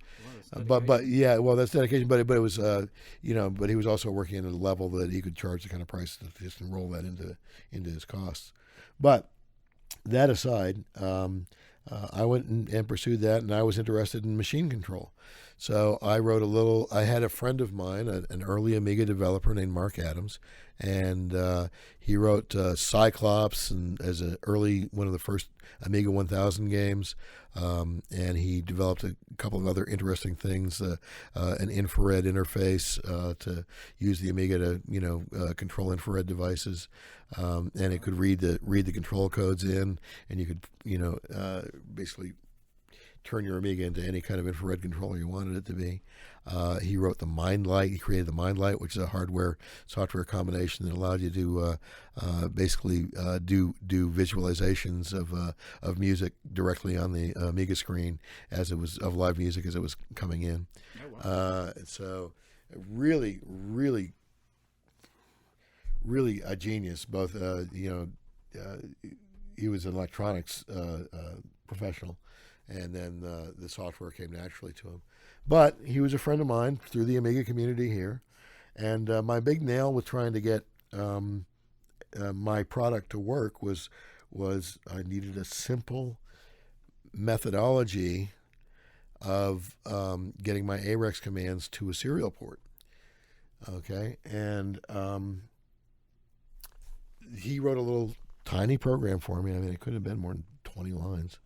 But yeah, well, that's dedication. But it was but he was also working at a level that he could charge the kind of price to just enroll that into his costs. But that aside, I went and pursued that, and I was interested in machine control. So I had a friend of mine, an early Amiga developer named Mark Adams, and he wrote Cyclops and as one of the first Amiga 1000 games, and he developed a couple of other interesting things, an infrared interface to use the Amiga to control infrared devices, and it could read the control codes in, and you could basically turn your Amiga into any kind of infrared controller you wanted it to be. He wrote the Mind Light. He created the Mind Light, which is a hardware-software combination that allowed you to basically do visualizations of music directly on the Amiga screen of live music as it was coming in. Oh, wow. So really, really, really a genius. Both, he was an electronics professional, and then the software came naturally to him. But he was a friend of mine through the Amiga community here, and my big nail with trying to get my product to work was I needed a simple methodology of getting my AREX commands to a serial port. Okay, and he wrote a little tiny program for me. I mean, it couldn't have been more than 20 lines.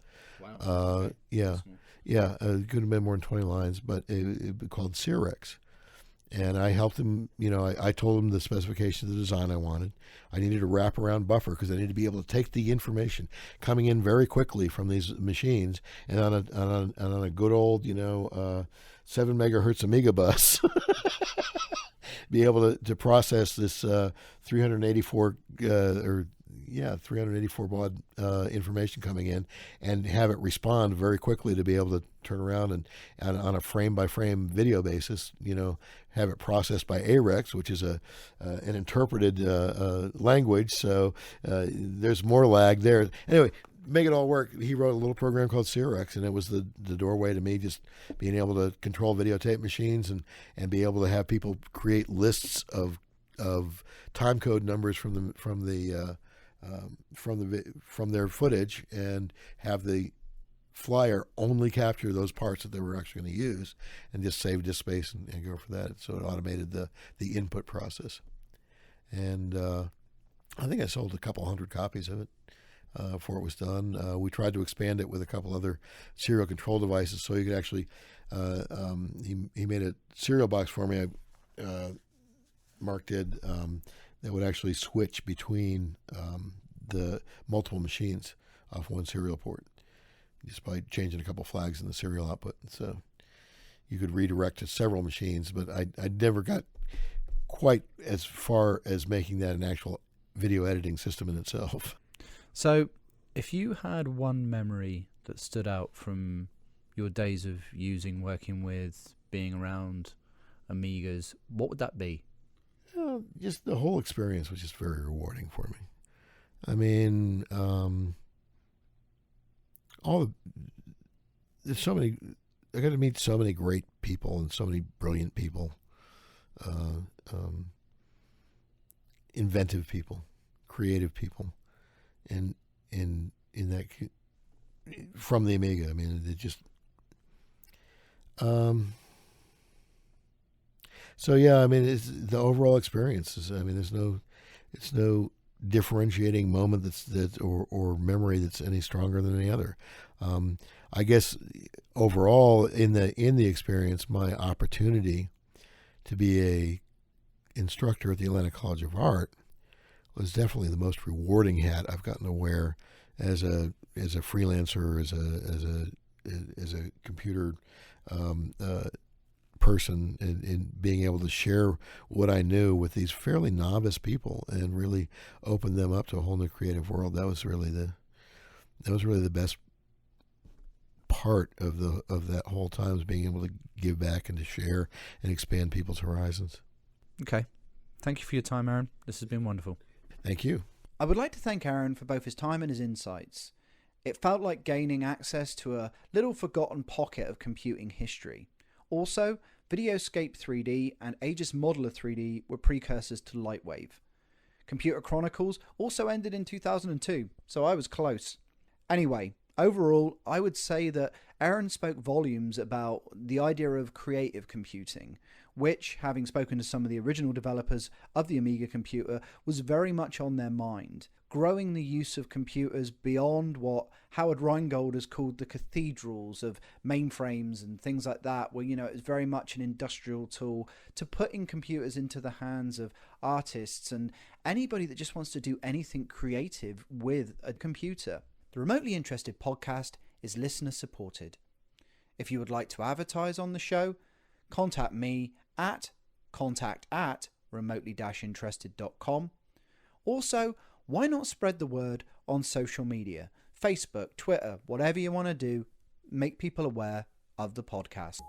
Wow. It could have been more than 20 lines, but it called CRX. And I helped him, I told him the specifications of the design I wanted. I needed a wraparound buffer because I needed to be able to take the information coming in very quickly from these machines and on a good old, 7 megahertz Amiga bus, be able to process this 384 baud information coming in and have it respond very quickly to be able to turn around and on a frame-by-frame video basis, have it processed by AREX, which is an interpreted language, so there's more lag there. Anyway, make it all work, he wrote a little program called CRX, and it was the doorway to me just being able to control videotape machines and be able to have people create lists of time code numbers from their footage and have the flyer only capture those parts that they were actually going to use and just save disk space and go for that. So it automated the input process. And I think I sold a couple hundred copies of it before it was done. We tried to expand it with a couple other serial control devices so you could actually, he made a serial box for me, Mark did, that would actually switch between the multiple machines off one serial port just by changing a couple flags in the serial output. So you could redirect to several machines, but I never got quite as far as making that an actual video editing system in itself. So if you had one memory that stood out from your days of working with, being around Amigas, what would that be? Just the whole experience was just very rewarding for me. I mean, there's so many. I got to meet so many great people and so many brilliant people, uh, um, inventive people, creative people, and in that from the Amiga. I mean, it just. So yeah, I mean, it's the overall experience. I mean, it's no differentiating moment or memory that's any stronger than any other. I guess overall in the experience, my opportunity to be a instructor at the Atlanta College of Art was definitely the most rewarding hat I've gotten to wear as a freelancer, as a computer person, in being able to share what I knew with these fairly novice people and really open them up to a whole new creative world. That was really the best part of that whole time, is being able to give back and to share and expand people's horizons. Okay. Thank you for your time, Aaron. This has been wonderful. Thank you. I would like to thank Aaron for both his time and his insights. It felt like gaining access to a little forgotten pocket of computing history. Also, Videoscape 3D and Aegis Modeler 3D were precursors to Lightwave. Computer Chronicles also ended in 2002, so I was close. Anyway, overall, I would say that Aaron spoke volumes about the idea of creative computing, which, having spoken to some of the original developers of the Amiga computer, was very much on their mind. Growing the use of computers beyond what Howard Rheingold has called the cathedrals of mainframes and things like that, where, it's very much an industrial tool, to putting computers into the hands of artists and anybody that just wants to do anything creative with a computer. The Remotely Interested podcast is listener supported. If you would like to advertise on the show, contact me at contact@remotely-interested.com. Also, why not spread the word on social media? Facebook, Twitter, whatever you want to do, make people aware of the podcast.